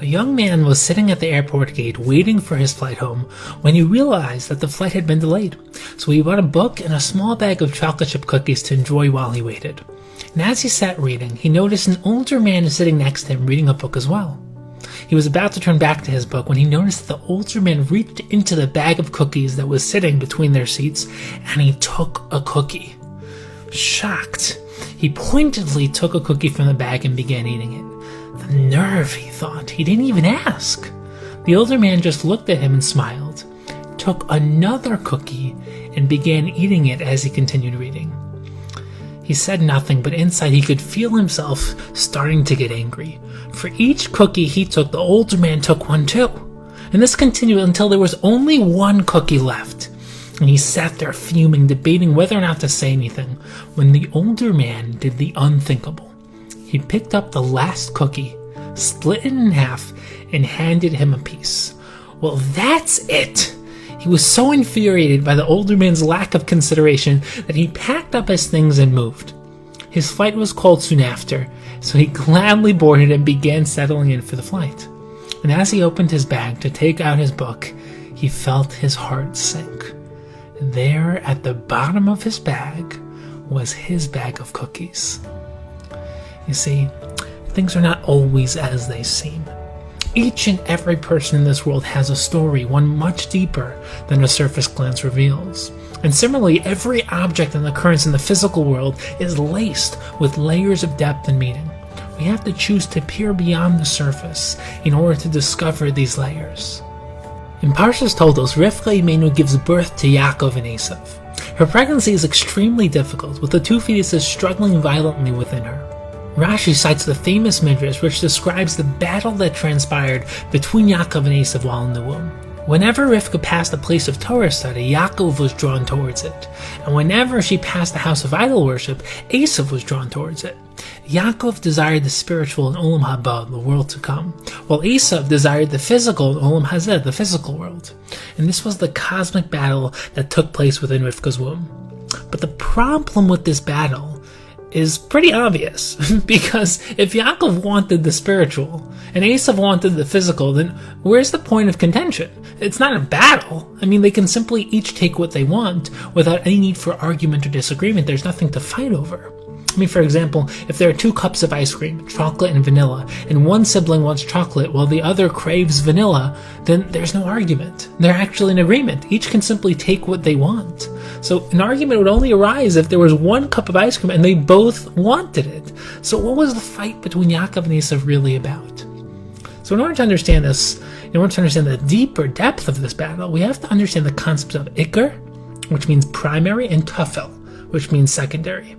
A young man was sitting at the airport gate waiting for his flight home when he realized that the flight had been delayed, so he bought a book and a small bag of chocolate chip cookies to enjoy while he waited. And as he sat reading, he noticed an older man sitting next to him reading a book as well. He was about to turn back to his book when he noticed that the older man reached into the bag of cookies that was sitting between their seats, and he took a cookie. Shocked, he pointedly took a cookie from the bag and began eating it. The nerve, he thought. He didn't even ask. The older man just looked at him and smiled, took another cookie, and began eating it as he continued reading. He said nothing, but inside he could feel himself starting to get angry. For each cookie he took, the older man took one too. And this continued until there was only one cookie left. And he sat there fuming, debating whether or not to say anything, when the older man did the unthinkable. He picked up the last cookie, split it in half, and handed him a piece. Well, that's it! He was so infuriated by the older man's lack of consideration that he packed up his things and moved. His flight was called soon after, so he gladly boarded and began settling in for the flight. And as he opened his bag to take out his book, he felt his heart sink. There, at the bottom of his bag, was his bag of cookies. You see, things are not always as they seem. Each and every person in this world has a story, one much deeper than a surface glance reveals. And similarly, every object and occurrence in the physical world is laced with layers of depth and meaning. We have to choose to peer beyond the surface in order to discover these layers. In Parshas Toldos, Rivka Imenu gives birth to Yaakov and Esav. Her pregnancy is extremely difficult, with the two fetuses struggling violently within her. Rashi cites the famous Midrash which describes the battle that transpired between Yaakov and Esav while in the womb. Whenever Rivka passed a place of Torah study, Yaakov was drawn towards it, and whenever she passed the house of idol worship, Esav was drawn towards it. Yaakov desired the spiritual and Olam Haba, the world to come, while Esav desired the physical and Olam Hazeh, the physical world. And this was the cosmic battle that took place within Rivka's womb. But the problem with this battle is pretty obvious, because if Yaakov wanted the spiritual and Esav wanted the physical, then where's the point of contention? It's not a battle. I mean, they can simply each take what they want without any need for argument or disagreement. There's nothing to fight over. I mean, for example, if there are 2 cups of ice cream, chocolate and vanilla, and one sibling wants chocolate while the other craves vanilla, then there's no argument. They're actually in agreement. Each can simply take what they want. So an argument would only arise if there was 1 cup of ice cream and they both wanted it. So what was the fight between Yaakov and Esav really about? So in order to understand this, in order to understand the deeper depth of this battle, we have to understand the concept of Iker, which means primary, and Tafel, which means secondary.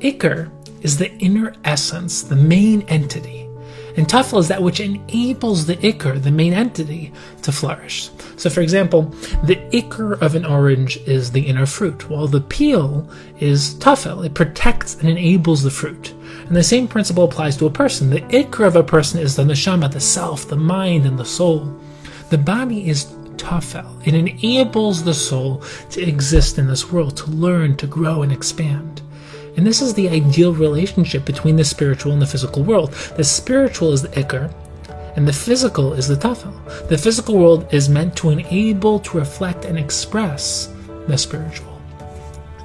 Iker is the inner essence, the main entity. And Tafel is that which enables the Iker, the main entity, to flourish. So for example, the Iker of an orange is the inner fruit, while the peel is Tafel. It protects and enables the fruit. And the same principle applies to a person. The Iker of a person is the neshama, the self, the mind, and the soul. The body is Tafel. It enables the soul to exist in this world, to learn, to grow, and expand. And this is the ideal relationship between the spiritual and the physical world. The spiritual is the Iker, and the physical is the Tafel. The physical world is meant to enable, to reflect, and express the spiritual.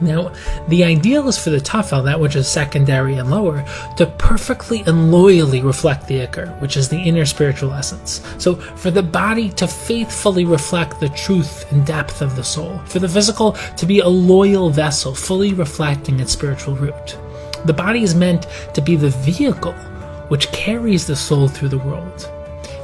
Now, the ideal is for the Tafel, that which is secondary and lower, to perfectly and loyally reflect the Iker, which is the inner spiritual essence. So, for the body to faithfully reflect the truth and depth of the soul. For the physical to be a loyal vessel, fully reflecting its spiritual root. The body is meant to be the vehicle which carries the soul through the world.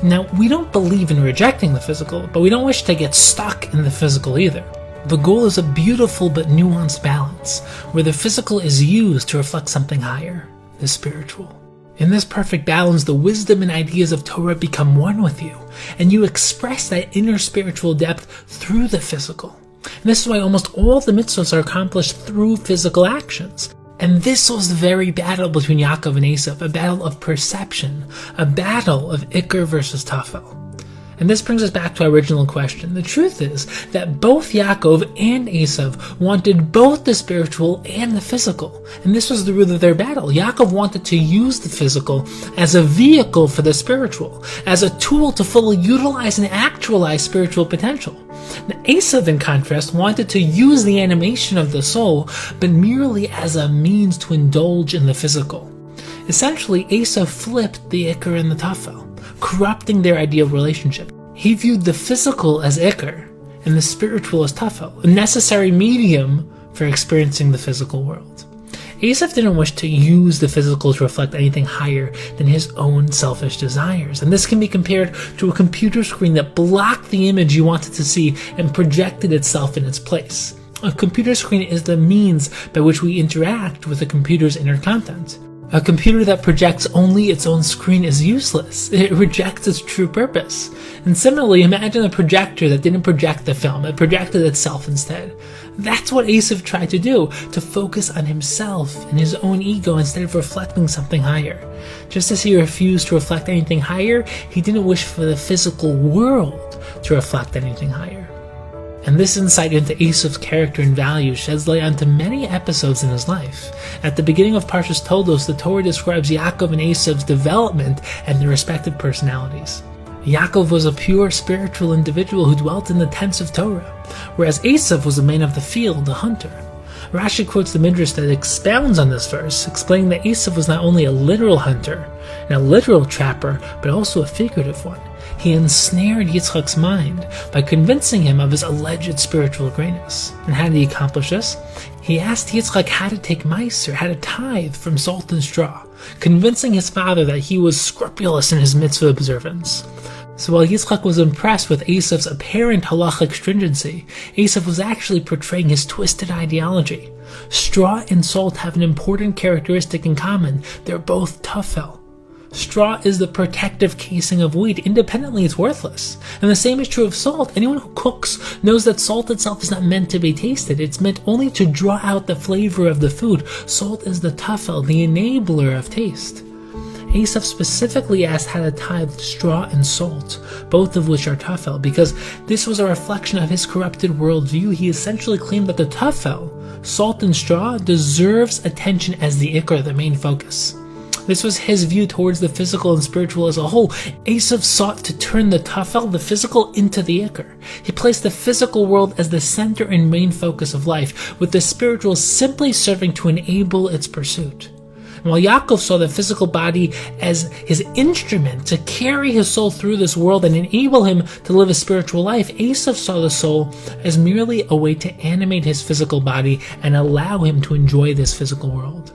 Now, we don't believe in rejecting the physical, but we don't wish to get stuck in the physical either. The goal is a beautiful but nuanced balance, where the physical is used to reflect something higher, the spiritual. In this perfect balance, the wisdom and ideas of Torah become one with you, and you express that inner spiritual depth through the physical. And this is why almost all the mitzvahs are accomplished through physical actions. And this was the very battle between Yaakov and Esav, a battle of perception, a battle of Iker versus Tafel. And this brings us back to our original question. The truth is that both Yaakov and Esav wanted both the spiritual and the physical. And this was the root of their battle. Yaakov wanted to use the physical as a vehicle for the spiritual, as a tool to fully utilize and actualize spiritual potential. Now, Esav, in contrast, wanted to use the animation of the soul, but merely as a means to indulge in the physical. Essentially, Esav flipped the Iker and the Tafel, corrupting their ideal relationship. He viewed the physical as Iker and the spiritual as Tafel, a necessary medium for experiencing the physical world. Esav didn't wish to use the physical to reflect anything higher than his own selfish desires, and this can be compared to a computer screen that blocked the image you wanted to see and projected itself in its place. A computer screen is the means by which we interact with the computer's inner content. A computer that projects only its own screen is useless. It rejects its true purpose. And similarly, imagine a projector that didn't project the film, it projected itself instead. That's what Esav tried to do, to focus on himself and his own ego instead of reflecting something higher. Just as he refused to reflect anything higher, he didn't wish for the physical world to reflect anything higher. And this insight into Esav's character and values sheds light onto many episodes in his life. At the beginning of Parshas Toldos, the Torah describes Yaakov and Esav's development and their respective personalities. Yaakov was a pure spiritual individual who dwelt in the tents of Torah, whereas Esav was a man of the field, a hunter. Rashi quotes the Midrash that expounds on this verse, explaining that Esav was not only a literal hunter and a literal trapper, but also a figurative one. He ensnared Yitzchak's mind by convincing him of his alleged spiritual greatness. And how did he accomplish this? He asked Yitzchak how to take meiser, how to tithe from salt and straw, convincing his father that he was scrupulous in his mitzvah observance. So while Yitzchak was impressed with Esav's apparent halachic stringency, Esav was actually portraying his twisted ideology. Straw and salt have an important characteristic in common. They're both tafel. Straw is the protective casing of wheat. Independently, it's worthless. And the same is true of salt. Anyone who cooks knows that salt itself is not meant to be tasted. It's meant only to draw out the flavor of the food. Salt is the tafel, the enabler of taste. Esav specifically asked how to tithe straw and salt, both of which are tafel, because this was a reflection of his corrupted worldview. He essentially claimed that the tafel, salt and straw, deserves attention as the ikar, the main focus. This was his view towards the physical and spiritual as a whole. Esav sought to turn the tafel, the physical, into the ikar. He placed the physical world as the center and main focus of life, with the spiritual simply serving to enable its pursuit. And while Yaakov saw the physical body as his instrument to carry his soul through this world and enable him to live a spiritual life, Esav saw the soul as merely a way to animate his physical body and allow him to enjoy this physical world.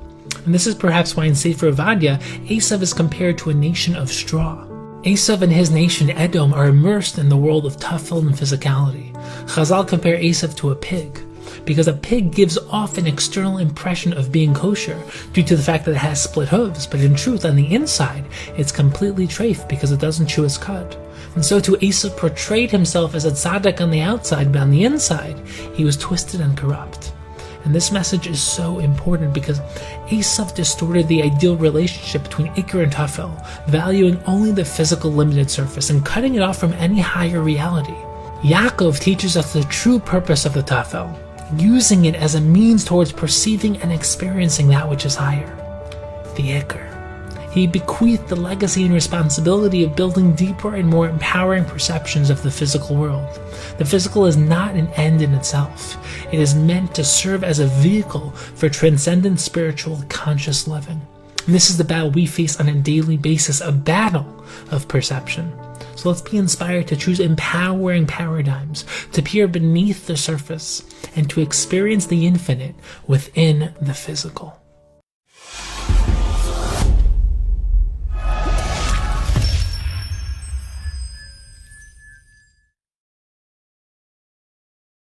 And this is perhaps why in Sefer Ovadia, Esav is compared to a nation of straw. Esav and his nation, Edom, are immersed in the world of tafel and physicality. Chazal compare Esav to a pig, because a pig gives off an external impression of being kosher due to the fact that it has split hooves, but in truth, on the inside, it's completely treif because it doesn't chew its cud. And so too, Esav portrayed himself as a tzaddik on the outside, but on the inside, he was twisted and corrupt. And this message is so important because Esav distorted the ideal relationship between Iker and Tafel, valuing only the physical limited surface and cutting it off from any higher reality. Yaakov teaches us the true purpose of the Tafel, using it as a means towards perceiving and experiencing that which is higher, the Iker. He bequeathed the legacy and responsibility of building deeper and more empowering perceptions of the physical world. The physical is not an end in itself. It is meant to serve as a vehicle for transcendent spiritual conscious living. And this is the battle we face on a daily basis, a battle of perception. So let's be inspired to choose empowering paradigms, to peer beneath the surface, and to experience the infinite within the physical.